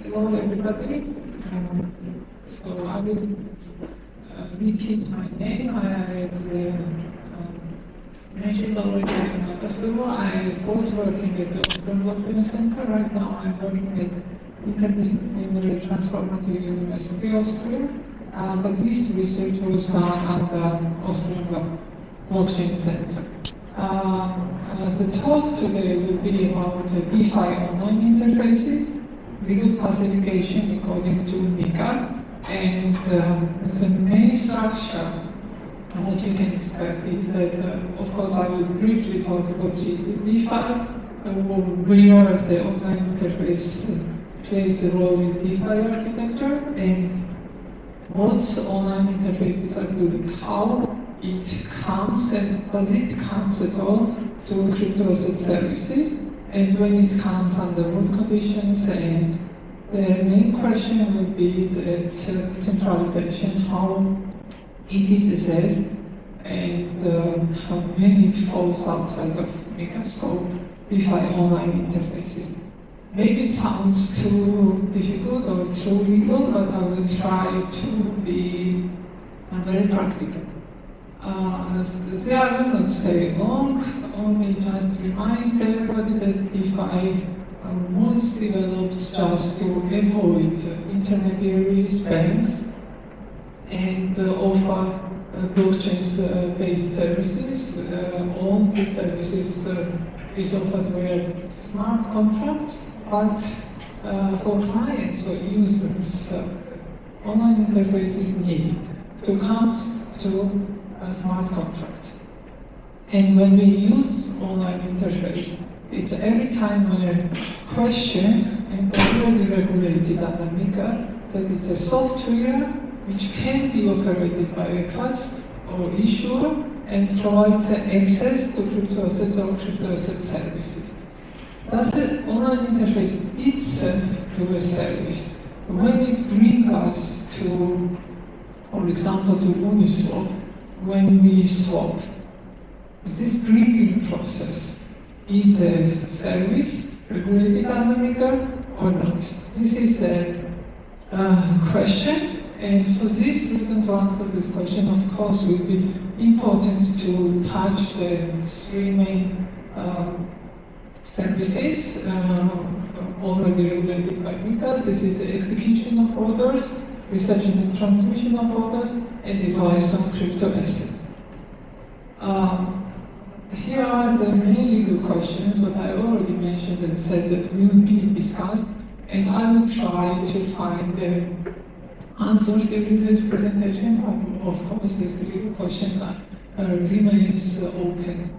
Hello everybody. So I will repeat my name. I mentioned already Nata Sturua. I was working at the Austrian Blockchain Center. Right now I'm working at Interdisciplinary Transformative University Austria. But this research was done at the Austrian Blockchain Center. The talk today will be about DeFi online interfaces, legal classification according to MiCAR, and the main structure, what you can expect is that, of course, I will briefly talk about DeFi, where the online interface plays the role in DeFi architecture, and what online interfaces are doing, how it comes, and does it comes at all to crypto asset services, and when it comes under what conditions, and the main question will be the decentralization, how it is assessed, and when it falls outside of MiCAR scope, DeFi online interfaces. Maybe it sounds too difficult or too legal, but I will try to be very practical. There will not stay long, only just remind everybody that DeFi was developed just to avoid intermediaries, banks, and offer blockchain-based services. All the services is offered via smart contracts, but for clients or users, online interface is needed to come to a smart contract. And when we use online interface, it's every time a question, and already regulated under MiCAR, that it's a software which can be operated by a cusp or issuer and provides access to crypto assets or crypto asset services. Does the online interface itself do a service? When it brings us to, for example, to Uniswap, when we swap, is this bringing process is a service regulated under MiCAR or not? This is a question, and for this reason, to answer this question, of course, will be important to touch the three main services already regulated by MiCAR. This is the execution of orders, reception and transmission of orders, and advice on crypto assets. Here are the main legal questions, what I already mentioned and said that will be discussed, and I will try to find the answers during this presentation, but of course these legal questions remains open.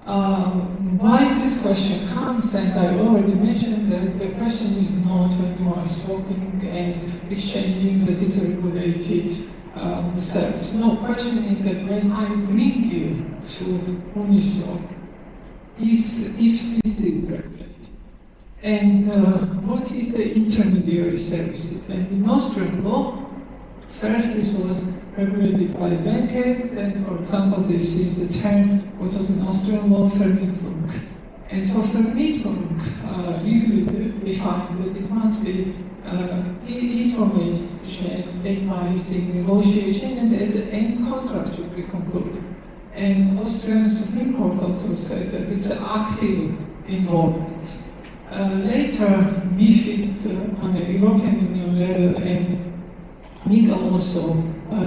Why this question comes, and I already mentioned that the question is not when you are swapping and exchanging that it's a regulated service. No, question is that when I bring you to Uniswap, if this is regulated, and what is the intermediary services? And in Austrian law, first this was regulated by Bank Act, and for example, this is the term, what was in Austrian law, Vermittlung. And for Vermittlung, legally defined that it must be information, advising, negotiation, and at the end contract should be concluded. And Austrian Supreme Court also said that it's an active involvement. Later, MiFID on the European Union level and MiCAR also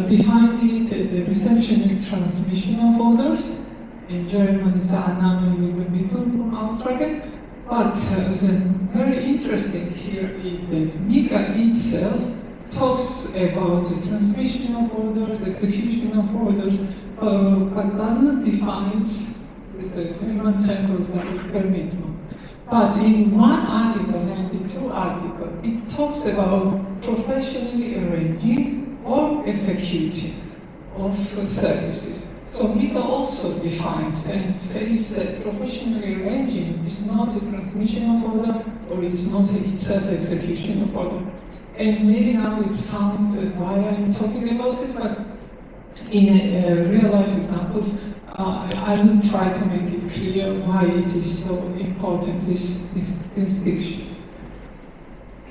defined it as a reception and transmission of orders. In German, it's Annahme und Übermittlung Aufträge. But the very interesting here is that MiCAR itself talks about the transmission of orders, execution of orders, but doesn't define the agreement term of the Vermittlung. But in one article, 92 article, it talks about professionally arranging or executing of services. So MiCAR also defines and says that professionally arranging is not a transmission of order, or it's not itself execution of order. And maybe now it sounds why I'm talking about it, but in real life examples, I will try to make it clear why it is so important, this distinction.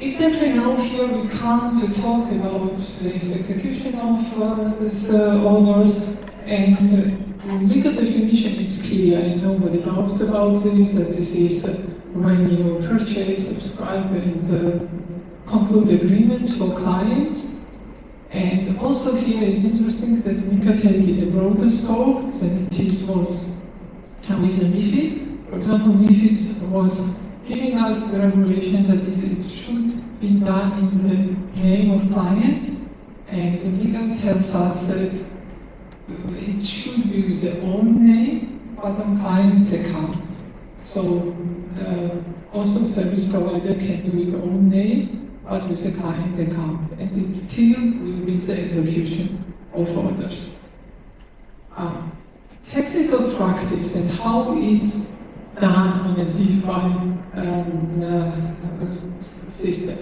exactly now here we come to talk about this execution of these orders, and legal definition is clear, and nobody doubts about this, that this is when you purchase, subscribe, and conclude agreements for clients. And also here is interesting that MiCAR take it a broader scope than it was with the MiFID. For example, MiFID was giving us the regulation that it should be done in the name of clients, and the MiCAR tells us that it should be with their own name, but on client's account. So also service provider can do it own name, but with a client account, and it still will be the execution of orders. Technical practice and how it's done on a DeFi system.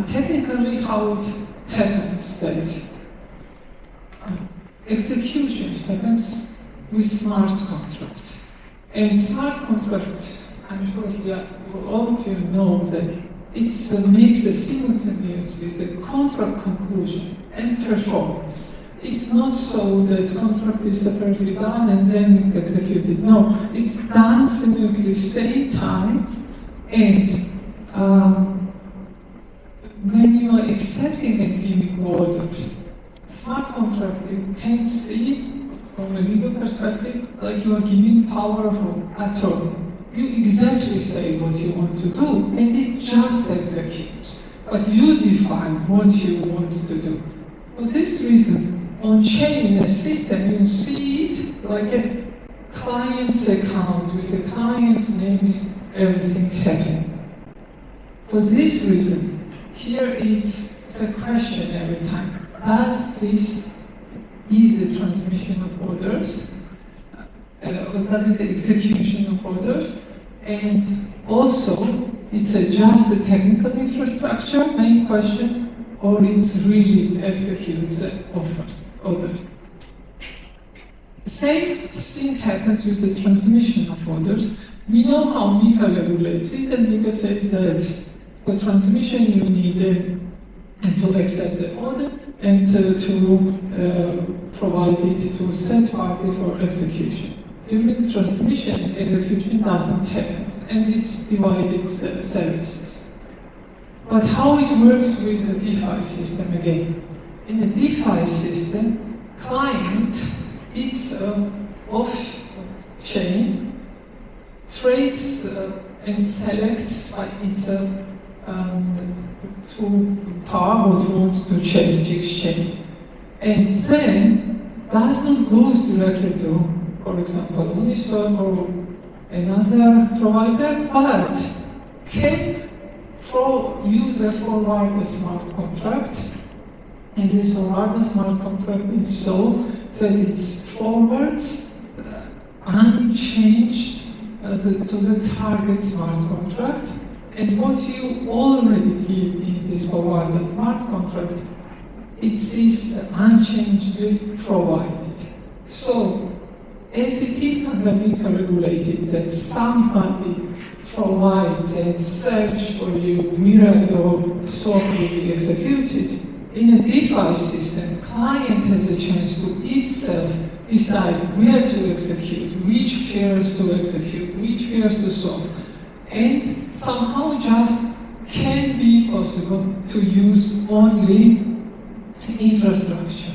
Technically, how it happens that execution happens with smart contracts. And smart contracts, I'm sure here all of you know that it makes a simultaneous with a contract conclusion and performance. It's not so that contract is separately done and then executed. No, it's done simultaneously same time, and when you are accepting and giving orders, smart contract you can see from a legal perspective like you are giving power of attorney. You exactly say what you want to do, and it just executes. But you define what you want to do. For this reason, on chain in a system, you see it like a client's account with a client's name is everything happening. For this reason, here is the question every time: does this is the transmission of orders? That is the execution of orders, and also it's just the technical infrastructure, main question, or it's really executes the orders. The same thing happens with the transmission of orders. We know how MiCAR regulates it, and MiCAR says that for transmission you need to accept the order and to provide it to third party for execution. During transmission, execution doesn't happen, and it's divided services. But how it works with the DeFi system again? In a DeFi system, client, it's off-chain, trades and selects by itself to power what wants to exchange, and then does not go directly to, for example, Uniswap or another provider, but can use a forward smart contract, and this forward smart contract is so that it forwards unchanged to the target smart contract, and what you already give in this forward smart contract, it is unchangedly provided. So, as it is under MiCAR regulated that somebody provides and search for you where your swap will be executed, in a DeFi system, client has a chance to itself decide where to execute, which pairs to execute, which pairs to swap, and somehow just can be possible to use only infrastructure.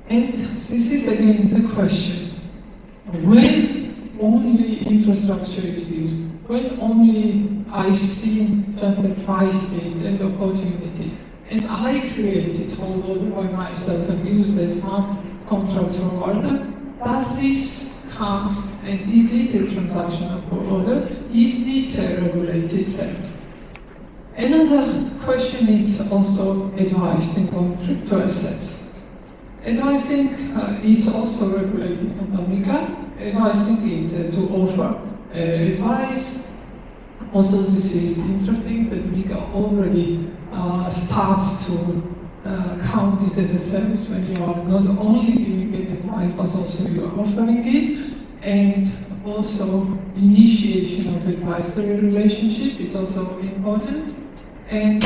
And this is again the question. When only infrastructure is used, when only I see just the prices and opportunities, and I create it all over by myself and use the smart contract forwarder, does this count, and is it a transaction of order? Is it a regulated service? Another question is also advising on crypto assets. Advising is also regulated under MiCAR. Advising is to offer advice. Also, this is interesting that MiCAR already starts to count it as a service when you are not only giving it advice, but also you are offering it. And also initiation of advisory relationship, it's also important, and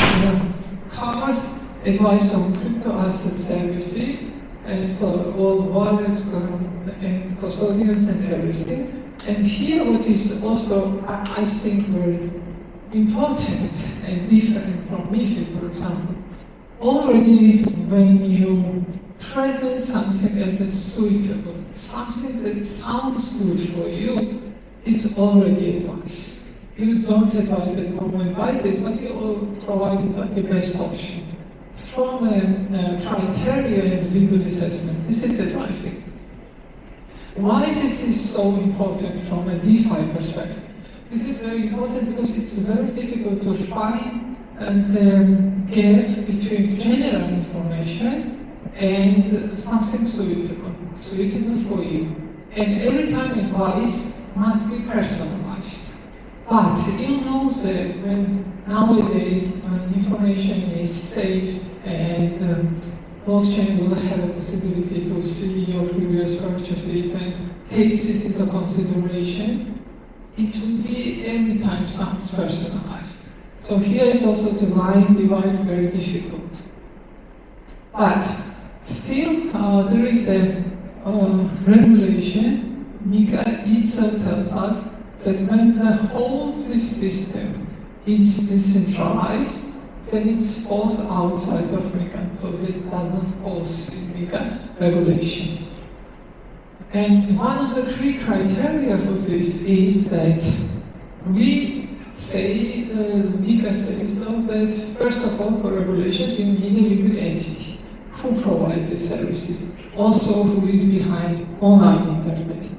covers advice on crypto asset services and for all wallets and custodians and everything. And here what is also, I think, very important and different from MiFID, for example, already when you present something as a suitable, something that sounds good for you, it's already advice. You don't advise that normal advice, but you provide it like a best option. From a criteria and legal assessment, this is advising. Why this is so important from a DeFi perspective? This is very important because it's very difficult to find the gap between general information and something suitable for you. And every time advice must be personalized. But you know that when nowadays when information is saved and blockchain will have a possibility to see your previous purchases and takes this into consideration, it will be every time sounds personalized. So here is also the line divide very difficult. But still, there is a regulation. MiCAR itself tells us that when the whole system is decentralized, then it falls outside of MiCAR, so it doesn't fall in MiCAR regulation. And one of the key criteria for this is that we say, MiCAR says though, that first of all for regulations you need a legal entity who provides the services, also who is behind online interface.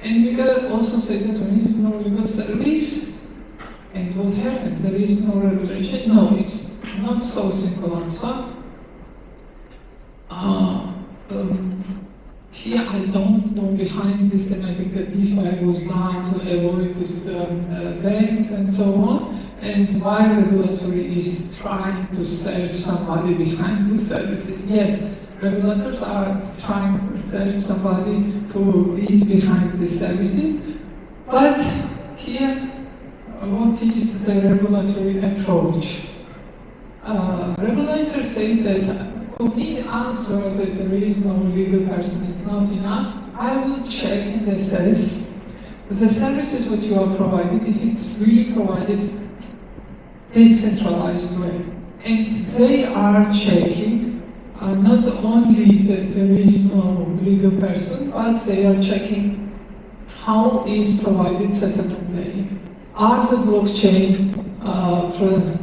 And MiCAR also says that when there is no legal service, and what happens? There is no regulation? No, it's not so simple answer. Here I don't know behind this thematic that DeFi was done to avoid these banks and so on, and why regulatory is trying to search somebody behind the services. Yes, regulators are trying to search somebody who is behind the services, but here what is the regulatory approach? Regulator says that for me answer that there is no legal person is not enough. I will check and assess the services what you are providing, if it's really provided decentralized way. And they are checking not only that there is no legal person, but they are checking how is provided settlement layer. Are the blockchain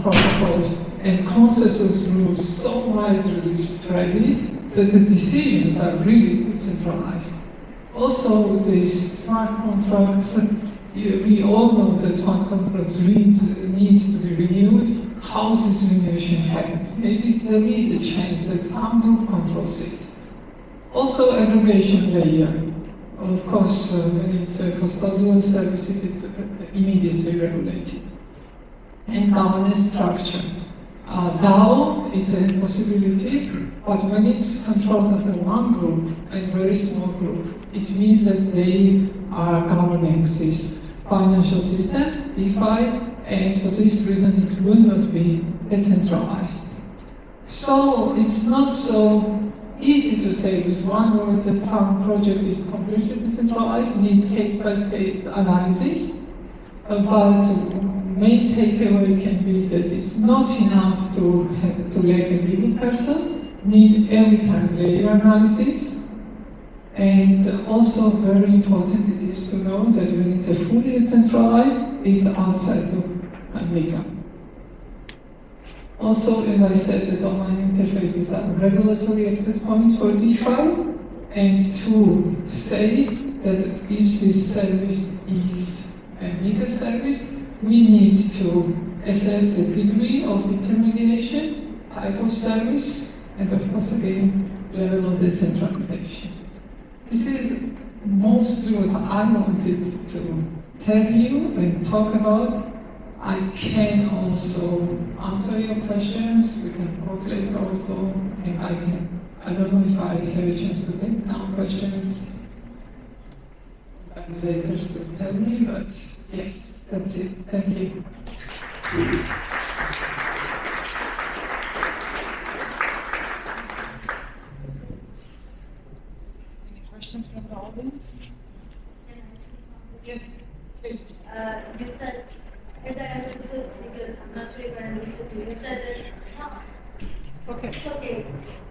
protocols and consensus rules so widely spread that the decisions are really decentralized? Also, these smart contracts, we all know that smart contracts needs to be renewed. How this renewation happens? Maybe there is a chance that some group controls it. Also, aggregation layer. Of course, when it's custodial services, it's immediately regulated. And governance structure. DAO is a possibility, but when it's controlled under one group, a very small group, it means that they are governing this financial system, DeFi, and for this reason it will not be decentralized. So it's not so easy to say with one word that some project is completely decentralized, needs case-by-case analysis, but main takeaway can be that it's not enough to lack a legal person, need every time layer analysis, and also very important it is to know that when it's a fully decentralized, it's outside of MiCAR. Also, as I said, the online interfaces are regulatory access points for DeFi, and to say that if this service is a MiCAR service, we need to assess the degree of intermediation, type of service, and of course again, level of decentralization. This is mostly what I wanted to tell you and talk about. I can also answer your questions, we can talk later also, and I don't know if I have a chance to take down questions. organizers to tell me, but yes, that's it. Thank you. Any questions from the audience? Yes, please. You said, as I understood, because I'm not sure if I understood you said that, Okay. it's okay.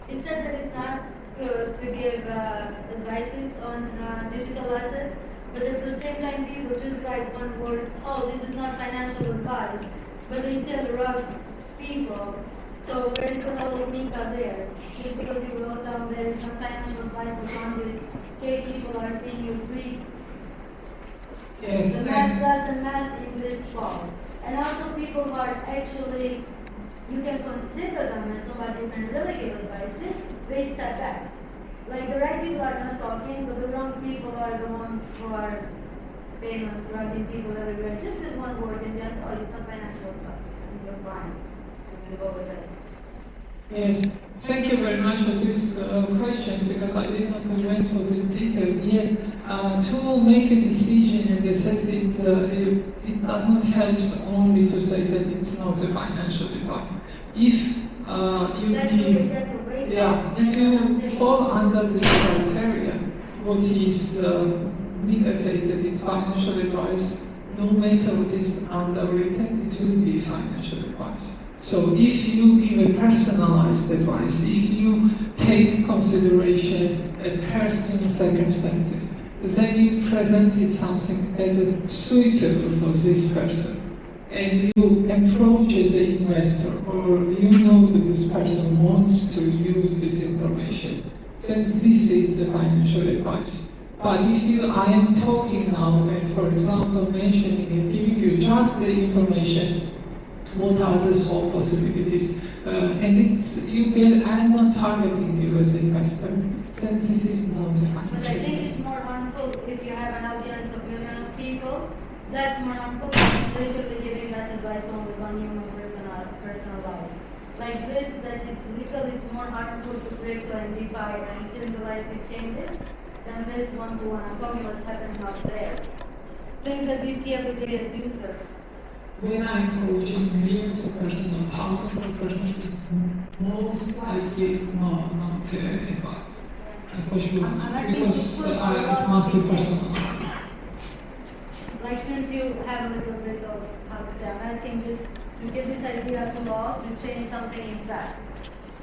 You said that it's not good to give advices on digital assets, but at the same time people just write one word, oh, this is not financial advice, but they still rob people. So where is the level of MiCAR there? Just because you wrote down there is not financial advice, but 100K people are seeing you tweet. Yes. The math doesn't matter in this fall. And also people who are actually, you can consider them as somebody who can really give advices, they step back. Like the right people are not talking, but the wrong people are the ones who are famous, writing people everywhere, just with one word in the end, oh, it's not financial advice, and you're fine. I'm going to go with it. Yes, thank you very much for this question, because I did not went through these details. Yes, to make a decision and assess it, it does not help only to say that it's not a financial advice. If if you fall under this criteria, what is MiCAR says that it's financial advice, no matter what is underwritten, it will be financial advice. So if you give a personalized advice, if you take consideration personal circumstances, then you presented something as a suitable for this person, and you approach as an investor, or you know that this person wants to use this information, then this is the financial advice. But if I am talking now and, for example, mentioning and giving you just the information, what are the small possibilities? And I'm not targeting you as an investor, then this is not a financial. But I think it's more harmful if you have an audience of millions of people. That's more harmful than literally giving that advice only one human personal life. Like this, that it's legal, it's more harmful to crypto and DeFi and decentralized exchanges than this one-to-one. I'm talking about what's happening out there. Things that we see every day as users. When I'm coaching millions of persons or thousands of persons, it's most likely not advice. For sure, because it must be personalized. Like since you have a little bit of, how to say, I'm asking just to give this idea to law to change something in that.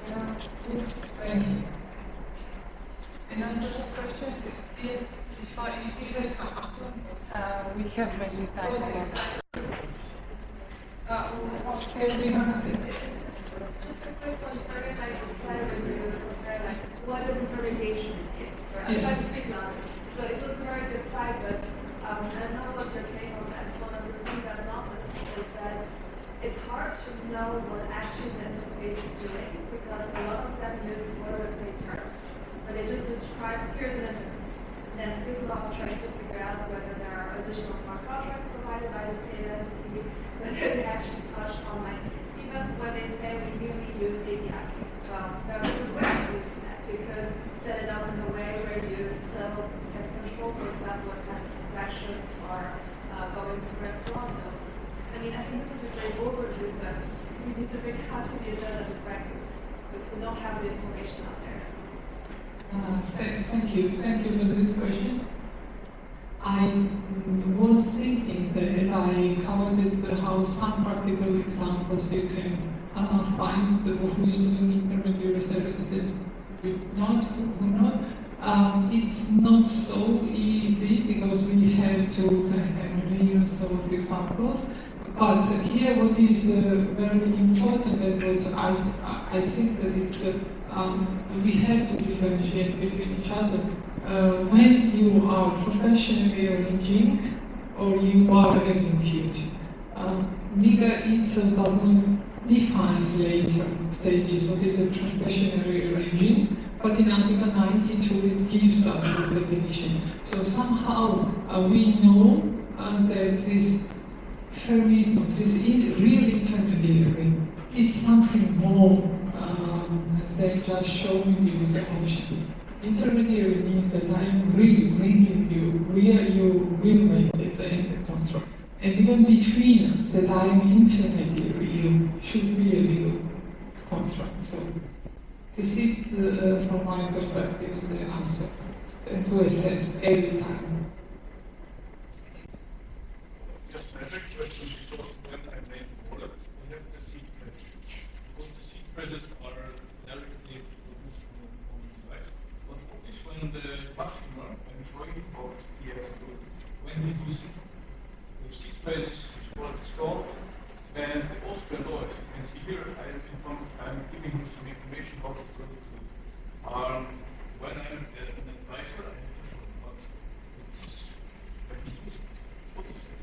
You know? Thank you. Any other questions? Yes, if you had we have really time here. Okay, we have Just a quick one, sorry if I just slide over you, like, what is intermediation? Sorry, I'm trying to speak now. So it was a very good slide, but I don't know what's your take on that. One of the things I've noticed is that it's hard to know what actually the interface is doing, because a lot of them use boilerplate terms, but they just describe, here's an interface. Then people are trying to figure out whether there are additional smart contracts provided by the same entity, whether they actually touch on, like, even when they say we really use APIs. Well, there are different ways of using that. You could set it up in a way where you still have control, for example, what kind of transactions are going through and so on. So, I mean, I think this is a great overview, but it's a bit hard to be said in practice. We don't have the information out there. Thank you for this question. I was thinking that I covered how some practical examples you can find who is doing intermediary services that who not. It's not so easy because we have to have millions of examples. But here, what is very important and what I think that it's we have to differentiate between each other. When you are professionally arranging or you are executing. MiCAR itself does not define later stages what is the professionally arranging, but in Article 92 it gives us this definition. So somehow we know that this ferment, this is real intermediary, is something more than just showing you the options. Intermediary means that I am really bringing you where you will make it in the contract. And even between us, that I am intermediary, you should be a legal contract. So this is, from my perspective, the answer. And to assess every time. Just my next question is also when I made wallet, we have the seed phrases. Because the seed phrases are directly produced on the device. But what is when the customer, I'm showing how he has to, when he does it, the seed phrases is what it's called, and the Austrian law, as you can see here, I'm giving him some information how to do it. When I'm an advisor, I have to show what it is, when he does it. What is it?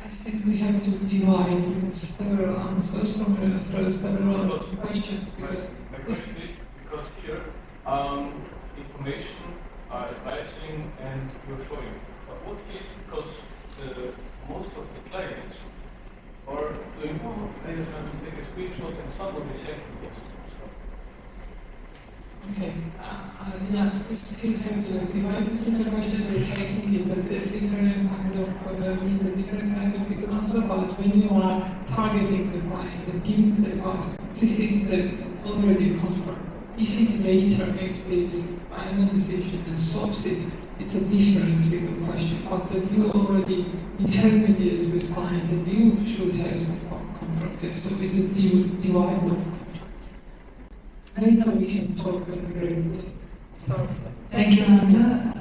I think we have to divide several answers from the first several questions because my question is because here information, advising, and you're showing. But what is because most of the clients are doing, oh, I have to take a screenshot and somebody sent me this stuff. okay, yeah, we still have to divide this into questions. The hacking is a different kind of problem, is a different kind of legal answer, but when you are targeting the client and giving the advice, this is already a contract. If it later makes this final decision and solves it, it's a different legal question, but that you already intermediate with client and you should have some contract there. So it's a divide of contracts. Later we can talk and agree with. So Thank you, Nata.